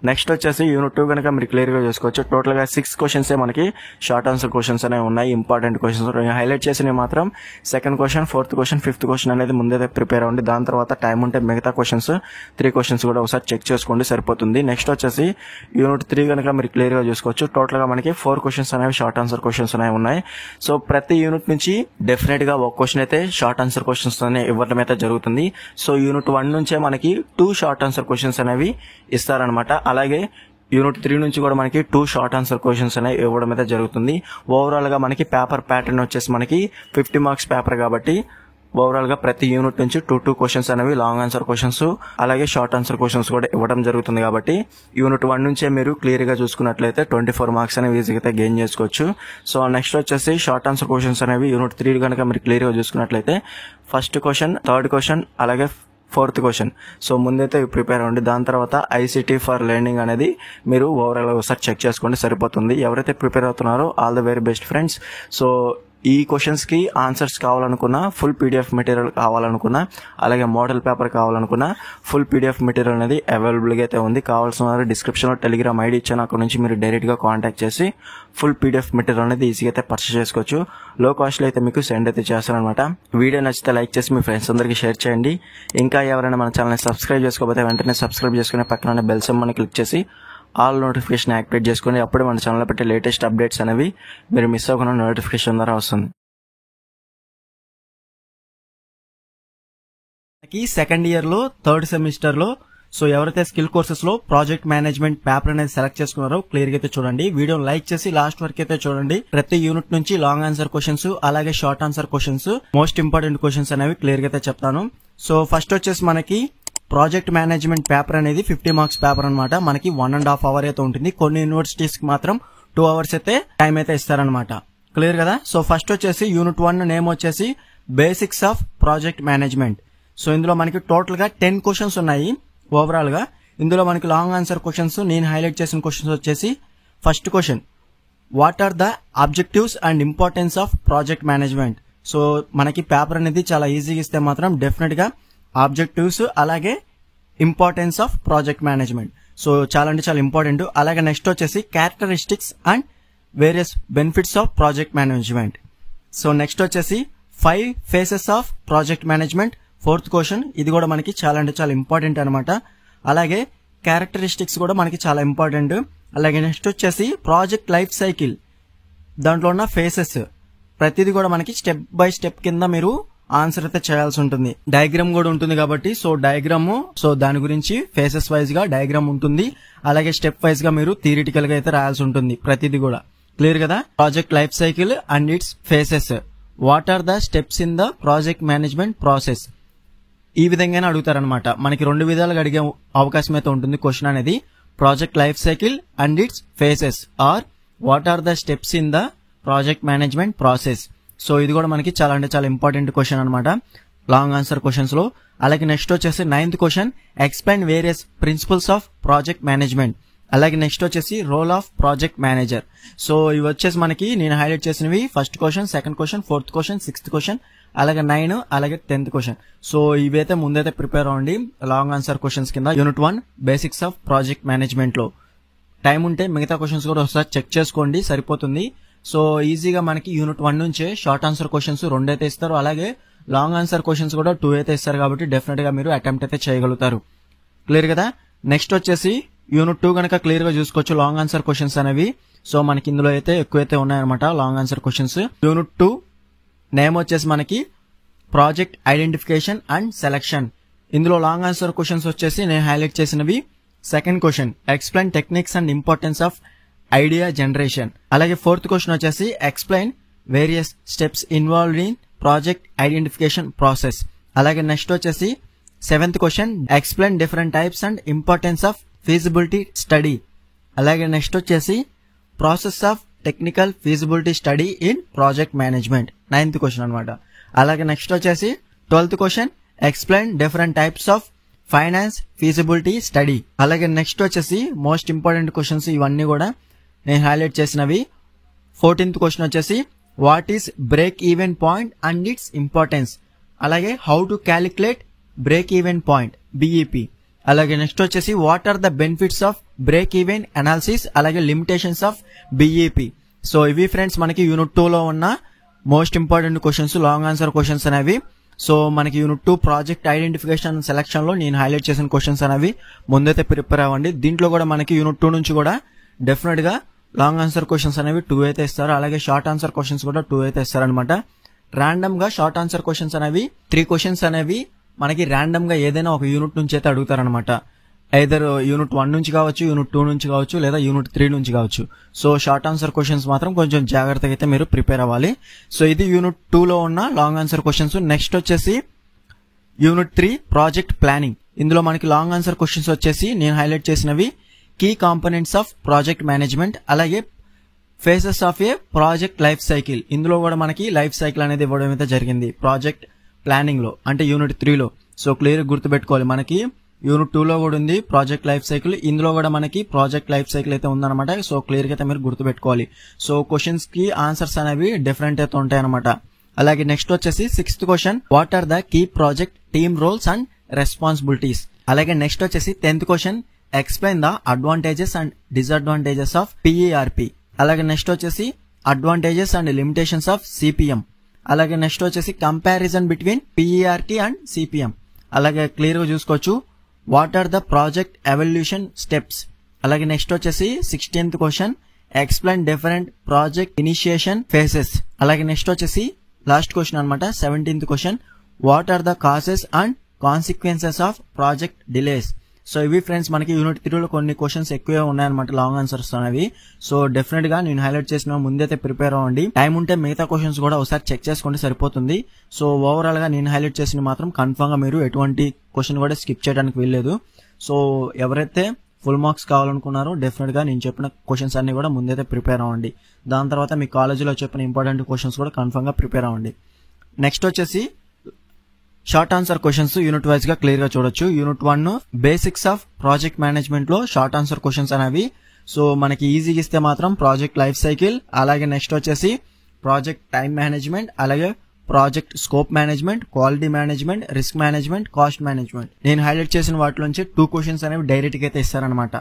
Speaker 1: నెక్స్ట్ వచ్చేసి యూనిట్ 2 కనుక మీరు క్లియర్ గా చూసుకోవచ్చు. టోటల్ గా 6 క్వశ్చన్స్ మనకి షార్ట్ ఆన్సర్ క్వశ్చన్స్ అనేవి ఉన్నాయి. ఇంపార్టెంట్ క్వశ్చన్స్ హైలైట్ చేసినవి మాత్రం 2nd question, 4th question, 5th question అనేది ముందే ప్రిపేర్ అవ్వండి. దాని తర్వాత టైం ఉంటే మిగతా క్వశ్చన్స్ 3 క్వశ్చన్స్ కూడా ఒకసారి చెక్ చేసుకోండి, సరిపోతుంది. నెక్స్ట్ వచ్చేసి యూనిట్ 3 కనుక మీరు క్లియర్ గా చూసుకోవచ్చు. టోటల్ గా మనకి 4 క్వశ్చన్స్ అనేవి షార్ట్ ఆన్సర్ క్వశ్చన్స్ అనేవి ఉన్నాయి. సో ప్రతి యూనిట్ నుంచి డెఫినెట్ గా ఒక క్వశ్చన్ అయితే షార్ట్ ఆన్సర్ క్వశ్చన్స్ ఇవ్వడం అయితే జరుగుతుంది. సో యూనిట్ 1 నుంచే మనకి 2 షార్ట్ ఆన్సర్ క్వశ్చన్స్ అనేవి ఇస్తారనమాట. అలాగే యూనిట్ 3 నుంచి కూడా మనకి 2 షార్ట్ ఆన్సర్ క్వశ్చన్స్ అనేవి ఇవ్వడం అయితే జరుగుతుంది. ఓవరాల్ గా మనకి పేపర్ ప్యాటర్న్ వచ్చేసి మనకి 50 మార్క్స్ పేపర్ కాబట్టి ఓవరాల్ గా ప్రతి యూనిట్ నుంచి 2 క్వశ్చన్స్ అనేవి లాంగ్ ఆన్సర్ క్వశ్చన్స్, అలాగే షార్ట్ ఆన్సర్ క్వశ్చన్స్ కూడా ఇవ్వడం జరుగుతుంది. కాబట్టి యూనిట్ 1 నుంచే మీరు క్లియర్ గా చూసుకున్నట్లయితే 24 మార్క్స్ అనేవి ఈజీగా గెయిన్ చేసుకోవచ్చు. సో నెక్స్ట్ వచ్చేసి షార్ట్ ఆన్సర్ క్వశ్చన్స్ అనేవి యూనిట్ 3 కనుక మీరు క్లియర్ గా చూసుకున్నట్లయితే ఫస్ట్ క్వశ్చన్, థర్డ్ క్వశ్చన్, అలాగే 4th క్వశ్చన్. సో ముందైతే ప్రిపేర్ అవ్వండి. దాని తర్వాత ICT ఫర్ లెర్నింగ్ అనేది మీరు ఓవరాల్ ఒకసారి చెక్ చేసుకోండి, సరిపోతుంది. ఎవరైతే ప్రిపేర్ అవుతున్నారో all the very best friends. So ఈ క్వశ్చన్స్ కి ఆన్సర్స్ కావాలనుకున్నా, ఫుల్ PDF మెటీరియల్ కావాలనుకున్నా, అలాగే మోడల్ పేపర్ కావాలనుకున్నా ఫుల్ PDF మెటీరియల్ అనేది అవైలబుల్ గా అయితే ఉంది. కావాల్సిన వారు డిస్క్రిప్షన్ లో టెలిగ్రామ్ ID ఇచ్చాను, అక్కడ నుంచి మీరు డైరెక్ట్ గా కాంటాక్ట్ చేసి ఫుల్ PDF మెటీరియల్ అనేది ఈజీగా అయితే పర్చేస్ చేసుకోవచ్చు. లో కాస్ట్ లో అయితే మీకు సెండ్ అయితే చేస్తారనమాట. వీడియో నచ్చితే లైక్ చేసి మీ ఫ్రెండ్స్ అందరికీ షేర్ చేయండి. ఇంకా ఎవరైనా మన ఛానల్ సబ్స్క్రైబ్ చేసుకోకపోతే వెంటనే సబ్స్క్రైబ్ చేసుకుని పక్కన బెల్ సింబల్ క్లిక్ చేసి ఆల్ నోటిఫికేషన్ యాక్టివేట్ చేసుకుని అప్పుడే మన ఛానల్ పెట్టే లేటెస్ట్ అప్డేట్స్ అనేవి మీరు మిస్ అవ్వకుండా నోటిఫికేషన్ ద్వారా వస్తుంది. సెకండ్ ఇయర్ లో 3rd సెమిస్టర్ లో సో ఎవరైతే స్కిల్ కోర్సెస్ లో ప్రాజెక్ట్ మేనేజ్మెంట్ పేపర్ అనేది సెలెక్ట్ చేసుకున్నారో క్లియర్ గా అయితే చూడండి. వీడియో లైక్ చేసి లాస్ట్ వరకు అయితే చూడండి. ప్రతి యూనిట్ నుంచి లాంగ్ ఆన్సర్ క్వశ్చన్స్, అలాగే short answer questions, most important questions అనేవి క్లియర్ గా అయితే చెప్తాను. సో ఫస్ట్ వచ్చేసి మనకి ప్రాజెక్ట్ మేనేజ్మెంట్ పేపర్ అనేది 50 మార్క్స్ పేపర్ అనమాట. మనకి 1.5 hour అయితే ఉంటుంది. కొన్ని యూనివర్సిటీస్ కి మాత్రం 2 hours అయితే టైం అయితే ఇస్తారనమాట. క్లియర్ కదా. సో ఫస్ట్ వచ్చేసి యూనిట్ 1 నేమ్ వచ్చేసి basics of project management. So ఇందులో మనకి టోటల్ గా 10 క్వశ్చన్స్ ఉన్నాయి ఓవరాల్ గా. ఇందులో మనకి లాంగ్ ఆన్సర్ క్వశ్చన్స్, నేను హైలైట్ చేసిన క్వశ్చన్స్ వచ్చేసి first question, what are the objectives and importance of project management. So మనకి పేపర్ అనేది చాలా ఈజీగా ఇస్తే మాత్రం డెఫినెట్ గా ఆబ్జెక్టివ్స్, అలాగే importance of project management. So చాలా అంటే చాలా ఇంపార్టెంట్. అలాగే నెక్స్ట్ వచ్చేసి characteristics and various benefits of project management. So next వచ్చేసి 5 phases of project management, 4th question. ఇది కూడా మనకి చాలా అంటే చాలా ఇంపార్టెంట్ అనమాట. అలాగే క్యారెక్టరిస్టిక్స్ కూడా మనకి చాలా ఇంపార్టెంట్. అలాగే నెక్స్ట్ వచ్చేసి ప్రాజెక్ట్ లైఫ్ సైకిల్, దాంట్లో ఉన్న ఫేసెస్ ప్రతిదీ కూడా మనకి స్టెప్ బై స్టెప్ కింద మీరు ఆన్సర్ అయితే చేయాల్సి ఉంటుంది. డయాగ్రామ్ కూడా ఉంటుంది కాబట్టి సో డయాగ్రామ్, సో దాని గురించి ఫేసెస్ వైజ్ గా డయాగ్రామ్ ఉంటుంది. అలాగే స్టెప్ వైజ్ గా మీరు థియరిటికల్ గా అయితే రాయాల్సి ఉంటుంది ప్రతిదీ కూడా. క్లియర్ కదా. Project life cycle and its phases, what are the steps in the project management process. ఈ విధంగానే అడుగుతారనమాట. మనకి 2 విధాలుగా అడిగే అవకాశం అయితే ఉంటుంది క్వశ్చన్ అనేది. Project life cycle and its phases are what are the steps in the project management process. So ఇది కూడా మనకి చాలా అంటే చాలా ఇంపార్టెంట్ క్వశ్చన్ అనమాట లాంగ్ ఆన్సర్ క్వశ్చన్స్ లో. అలాగే నెక్స్ట్ వచ్చేసి 9th question, explain various principles of project management. అలాగే నెక్స్ట్ వచ్చేసి role of project manager. So ఇవి వచ్చేసి మనకి నేను హైలైట్ చేసినవి first question, second question, fourth question, sixth question, అలాగే 9, అలాగే 10th క్వశ్చన్. సో ఇవైతే ముందైతే ప్రిపేర్ అవ్వండి లాంగ్ ఆన్సర్ క్వశ్చన్స్ కింద. Unit 1 basics of project management లో టైం ఉంటే మిగతా క్వశ్చన్స్ కూడా ఒకసారి చెక్ చేసుకోండి, సరిపోతుంది. సో ఈజీగా మనకి యూనిట్ 1 నుంచే షార్ట్ ఆన్సర్ క్వశ్చన్స్ 2 అయితే ఇస్తారు, అలాగే లాంగ్ ఆన్సర్ క్వశ్చన్స్ కూడా 2 అయితే ఇస్తారు. కాబట్టి డెఫినెట్ గా మీరు అటెంప్ట్ అయితే చేయగలుగుతారు. క్లియర్ కదా. నెక్స్ట్ వచ్చేసి యూనిట్ 2 కనుక క్లియర్ గా చూసుకోవచ్చు లాంగ్ ఆన్సర్ క్వశ్చన్స్ అనేవి. సో మనకి ఇందులో అయితే ఎక్కువైతే ఉన్నాయన్నమాట long answer questions. Unit 2 name వచ్చేసి మనకి ప్రాజెక్ట్ ఐడెంటిఫికేషన్ అండ్ సెలక్షన్. ఇందులో లాంగ్ ఆన్సర్ క్వశ్చన్స్ వచ్చేసి నేను హైలైట్ చేసినవి second question explain techniques and importance of idea generation. అలాగే ఫోర్త్ క్వశ్చన్ వచ్చేసి explain various steps involved in project identification process. అలాగే next వచ్చేసి 7th question explain different types and importance of feasibility study. అలాగే next వచ్చేసి process of technical feasibility study in project management 9th question అనమాట. అలాగే next వచ్చేసి 12th question explain different types of finance feasibility study. అలాగే next వచ్చేసి most important questions ఇవన్నీ కూడా నేను హైలైట్ చేసినవి. 14th క్వశ్చన్ వచ్చేసి what is break even point and its importance. అలాగే how to calculate break even point BEP. అలాగే next వచ్చేసి what are the benefits of break even analysis, అలాగే లిమిటేషన్స్ ఆఫ్ బిఈపి. సో ఇవి friends మనకి unit 2 లో ఉన్న most important questions long answer questions అనేవి. So మనకి యూనిట్ 2 ప్రాజెక్ట్ ఐడెంటిఫికేషన్ సెలక్షన్ లో నేను హైలైట్ చేసిన క్వశ్చన్స్ అనేవి ముందైతే ప్రిపేర్ అవ్వండి. దీంట్లో కూడా మనకి యూనిట్ 2 నుంచి కూడా డెఫినెట్ గా లాంగ్ ఆన్సర్ క్వశ్చన్స్ అనేవి 2 అయితే ఇస్తారు, అలాగే షార్ట్ ఆన్సర్ క్వశ్చన్స్ కూడా 2 అయితే ఇస్తారనమాట. ర్యాండమ్ గా షార్ట్ ఆన్సర్ క్వశ్చన్స్ అనేవి 3 క్వశ్చన్స్ అనేవి మనకి ర్యాండమ్ గా ఏదైనా ఒక యూనిట్ నుంచి అయితే అడుగుతారనమాట. ఐదర్ యూనిట్ 1 నుంచి కావచ్చు, యూనిట్ 2 నుంచి కావచ్చు, లేదా యూనిట్ 3 నుంచి కావచ్చు. సో షార్ట్ ఆన్సర్ క్వశ్చన్స్ మాత్రం కొంచెం జాగ్రత్తగా అయితే మీరు ప్రిపేర్ అవ్వాలి. సో ఇది యూనిట్ 2 లో ఉన్న లాంగ్ ఆన్సర్ క్వశ్చన్స్. నెక్స్ట్ వచ్చేసి యూనిట్ 3 ప్రాజెక్ట్ ప్లానింగ్. ఇందులో మనకి లాంగ్ ఆన్సర్ క్వశ్చన్స్ వచ్చేసి నేను హైలైట్ చేసినవి key components of project management, అలాగే phases of a project life cycle. ఇందులో కూడా మనకి లైఫ్ సైకిల్ అనేది ఇవ్వడం అయితే జరిగింది ప్రాజెక్ట్ ప్లానింగ్ లో, అంటే యూనిట్ 3 లో. సో క్లియర్ గుర్తుపెట్టుకోవాలి, మనకి యూనిట్ 2 లో కూడా ఉంది ప్రాజెక్ట్ లైఫ్ సైకిల్, ఇందులో కూడా మనకి ప్రాజెక్ట్ లైఫ్ సైకిల్ అయితే ఉందన్నమాట. సో క్లియర్ గా అయితే మీరు గుర్తుపెట్టుకోవాలి. సో క్వశ్చన్స్ కి ఆన్సర్స్ అనేవి డిఫరెంట్ అయితే ఉంటాయి అనమాట. అలాగే నెక్స్ట్ వచ్చేసి 6th question what are the key project team roles and responsibilities. అలాగే నెక్స్ట్ వచ్చేసి 10th question explain the advantages and disadvantages of PERT. అలాగే నెక్స్ట్ వచ్చేసి advantages and limitations of CPM. అలాగే నెక్స్ట్ వచ్చేసి comparison between PERT and CPM. అలాగే clear గా చూసుకోవచ్చు what are the project evaluation steps. అలాగే నెక్స్ట్ వచ్చేసి 16th question explain different project initiation phases. అలాగే నెక్స్ట్ వచ్చేసి లాస్ట్ క్వశ్చన్ అనమాట 17th question what are the causes and consequences of project delays. So ఇవి friends మనకి unit 3 లో కొన్ని questions ఎక్కువే ఉన్నాయన్నమాట లాంగ్ ఆన్సర్స్ అనేవి. సో డెఫినెట్ గా నేను హైలైట్ చేసిన ముందైతే ప్రిపేర్ అవ్వండి. టైం ఉంటే మిగతా క్వశ్చన్స్ కూడా ఒకసారి చెక్ చేసుకోండి, సరిపోతుంది. సో ఓవరాల్ గా నేను హైలైట్ చేసిన మాత్రం కన్ఫర్మ్ గా మీరు ఎటువంటి క్వశ్చన్ కూడా స్కిప్ చేయడానికి వీల్లేదు. సో ఎవరైతే ఫుల్ మార్క్స్ కావాలనుకున్నారో డెఫినెట్ గా నేను చెప్పిన క్వశ్చన్స్ అన్ని కూడా ముందైతే ప్రిపేర్ అవ్వండి. దాని తర్వాత మీ కాలేజీలో చెప్పిన ఇంపార్టెంట్ క్వశ్చన్స్ కూడా కన్ఫర్మ్ గా ప్రిపేర్ అవ్వండి. నెక్స్ట్ వచ్చేసి short answer questions unit wise గా క్లియర్ గా చూడొచ్చు. Unit 1 basics of project management లో షార్ట్ ఆన్సర్ క్వశ్చన్స్ అనేవి. సో మనకి ఈజీగా ఇస్తే మాత్రం ప్రాజెక్ట్ లైఫ్ సైకిల్, అలాగే నెక్స్ట్ వచ్చేసి ప్రాజెక్ట్ టైం మేనేజ్మెంట్, అలాగే project scope management, quality management, risk management, cost management. నేను హైలైట్ చేసిన వాటి నుంచి 2 క్వశ్చన్స్ అనేవి డైరెక్ట్ గా అయితే ఇస్తారనమాట.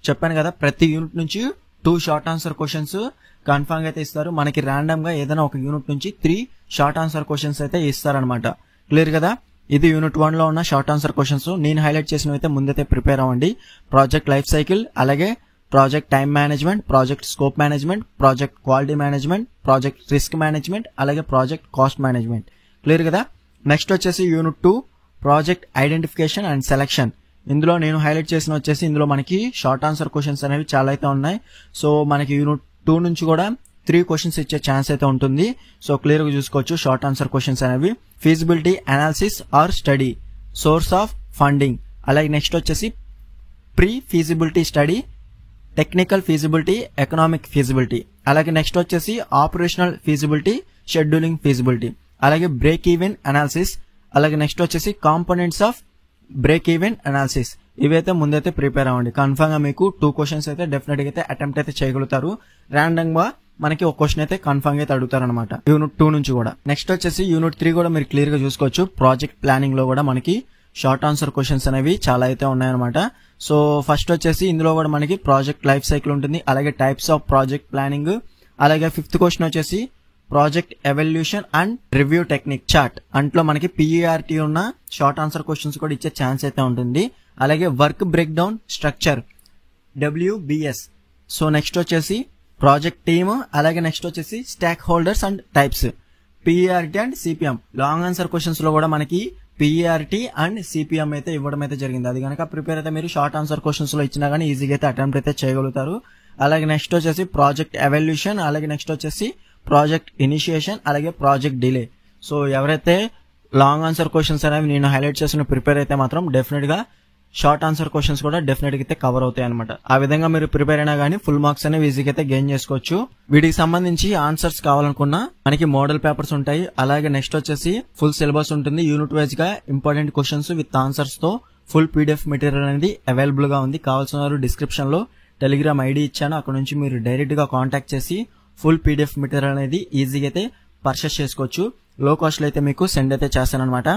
Speaker 1: చెప్పాను కదా ప్రతి యూనిట్ నుంచి 2 షార్ట్ ఆన్సర్ క్వశ్చన్స్ కన్ఫర్మ్ గా అయితే ఇస్తారు. మనకి ర్యాండమ్ గా ఏదైనా ఒక యూనిట్ నుంచి 3 షార్ట్ ఆన్సర్ క్వశ్చన్స్ అయితే ఇస్తారనమాట. క్లియర్ కదా. ఇది యూనిట్ 1 లో ఉన్న షార్ట్ ఆన్సర్ క్వశ్చన్స్. నేను హైలైట్ చేసినవి అయితే ముందైతే ప్రిపేర్ అవ్వండి. ప్రాజెక్ట్ లైఫ్ సైకిల్, అలాగే project time management, project scope management, project quality management, project risk management, అలాగే ప్రాజెక్ట్ కాస్ట్ మేనేజ్మెంట్. క్లియర్ కదా. నెక్స్ట్ వచ్చేసి unit 2 project identification and selection. ఇందులో నేను హైలైట్ చేసిన వచ్చేసి ఇందులో మనకి షార్ట్ ఆన్సర్ క్వశ్చన్స్ అనేవి చాలా అయితే ఉన్నాయి. సో మనకి యూనిట్ 2 నుంచి కూడా 3 క్వశ్చన్స్ ఇచ్చే ఛాన్స్ అయితే ఉంటుంది. సో క్లియర్ గా చూసుకోవచ్చు షార్ట్ ఆన్సర్ క్వశ్చన్స్ అనేవి. Feasibility analysis or study, source of funding, అలాగే నెక్స్ట్ వచ్చేసి pre feasibility study, technical feasibility, economic feasibility, అలాగే నెక్స్ట్ వచ్చేసి ఆపరేషనల్ ఫీజిబిలిటీ, షెడ్యూలింగ్ ఫీజిబిలిటీ, అలాగే బ్రేక్ ఈవెన్ అనాలిసిస్, అలాగే నెక్స్ట్ వచ్చేసి components of break even analysis. ఇవైతే ముందైతే ప్రిపేర్ అవ్వండి. కన్ఫర్మ్ గా మీకు 2 క్వశ్చన్స్ అయితే డెఫినెట్ గా అయితే అటెంప్ట్ అయితే చేయగలుగుతారు. ర్యాండమ్ గా మనకి ఒక క్వశ్చన్ అయితే కన్ఫర్మ్ గా అయితే అడుగుతారు అనమాట యూనిట్ 2 నుంచి కూడా. నెక్స్ట్ వచ్చేసి యూనిట్ 3 కూడా మీరు క్లియర్ గా చూసుకోవచ్చు. ప్రాజెక్ట్ ప్లానింగ్ లో కూడా మనకి షార్ట్ ఆన్సర్ క్వశ్చన్స్ అనేవి చాలా అయితే ఉన్నాయన్నమాట. సో ఫస్ట్ వచ్చేసి ఇందులో కూడా మనకి ప్రాజెక్ట్ లైఫ్ సైకిల్ ఉంటుంది, అలాగే టైప్స్ ఆఫ్ ప్రాజెక్ట్ ప్లానింగ్, అలాగే 5th క్వశ్చన్ వచ్చేసి project evaluation and review technique chart. అంట్లో మనకి PERT ఉన్న షార్ట్ ఆన్సర్ క్వశ్చన్స్ కూడా ఇచ్చే ఛాన్స్ అయితే ఉంటుంది. అలాగే work break down structure WBS. So next వచ్చేసి ప్రాజెక్ట్ టీమ్, అలాగే నెక్స్ట్ వచ్చేసి stock holders and types PERT and CPM. Long answer questions లో కూడా మనకి PERT అండ్ CPM అయితే ఇవ్వడం అయితే జరిగింది. అది కనుక ప్రిపేర్ అయితే మీరు షార్ట్ ఆన్సర్ క్వశ్చన్స్ లో ఇచ్చినా కానీ ఈజీగా అయితే అటెంప్ట్ అయితే చేయగలుగుతారు. అలాగే నెక్స్ట్ వచ్చేసి ప్రాజెక్ట్ ఎవల్యూషన్, అలాగే నెక్స్ట్ వచ్చేసి ప్రాజెక్ట్ ఇనిషియేషన్, అలాగే ప్రాజెక్ట్ డిలే. సో ఎవరైతే లాంగ్ ఆన్సర్ క్వశ్చన్స్ అనేవి నేను హైలైట్ చేసిన ప్రిపేర్ అయితే మాత్రం డెఫినెట్ గా షార్ట్ ఆన్సర్ క్వశ్చన్స్ కూడా డెఫినెట్ గా అయితే కవర్ అవుతాయి అనమాట. ఆ విధంగా మీరు ప్రిపేర్ అయినా కానీ ఫుల్ మార్క్స్ అనేవి ఈజీగా అయితే గెయిన్ చేసుకోవచ్చు. వీటికి సంబంధించి ఆన్సర్స్ కావాలనుకున్నా మనకి మోడల్ పేపర్స్ ఉంటాయి. అలాగే నెక్స్ట్ వచ్చేసి ఫుల్ సిలబస్ ఉంటుంది. యూనిట్ వైజ్ గా ఇంపార్టెంట్ క్వశ్చన్స్ విత్ ఆన్సర్స్ తో ఫుల్ PDF మెటీరియల్ అనేది అవైలబుల్ గా ఉంది. కావాల్సిన వారు డిస్క్రిప్షన్ లో టెలిగ్రామ్ ID ఇచ్చాను, అక్కడ నుంచి మీరు డైరెక్ట్ గా కాంటాక్ట్ చేసి ఫుల్ PDF మెటీరియల్ అనేది ఈజీగా అయితే పర్చేస్ చేసుకోవచ్చు. లో కాస్ట్ లో అయితే మీకు సెండ్ అయితే చేస్తాను అనమాట.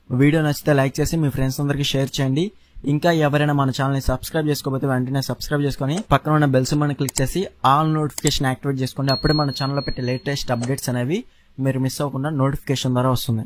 Speaker 1: వీడియో నచ్చితే లైక్ చేసి మీ ఫ్రెండ్స్ అందరికి షేర్ చేయండి. ఇంకా ఎవరైనా మన ఛానల్ ని సబ్స్క్రైబ్ చేసుకోకపోతే వెంటనే సబ్స్క్రైబ్ చేసుకుని పక్కన ఉన్న బెల్ సింబల్ ని క్లిక్ చేసి ఆల్ నోటిఫికేషన్ యాక్టివేట్ చేసుకోండి. అప్పుడే మన ఛానల్ లో పెట్టే లేటెస్ట్ అప్డేట్స్ అనేవి మీరు మిస్ అవ్వకుండా నోటిఫికేషన్ ద్వారా వస్తుంది.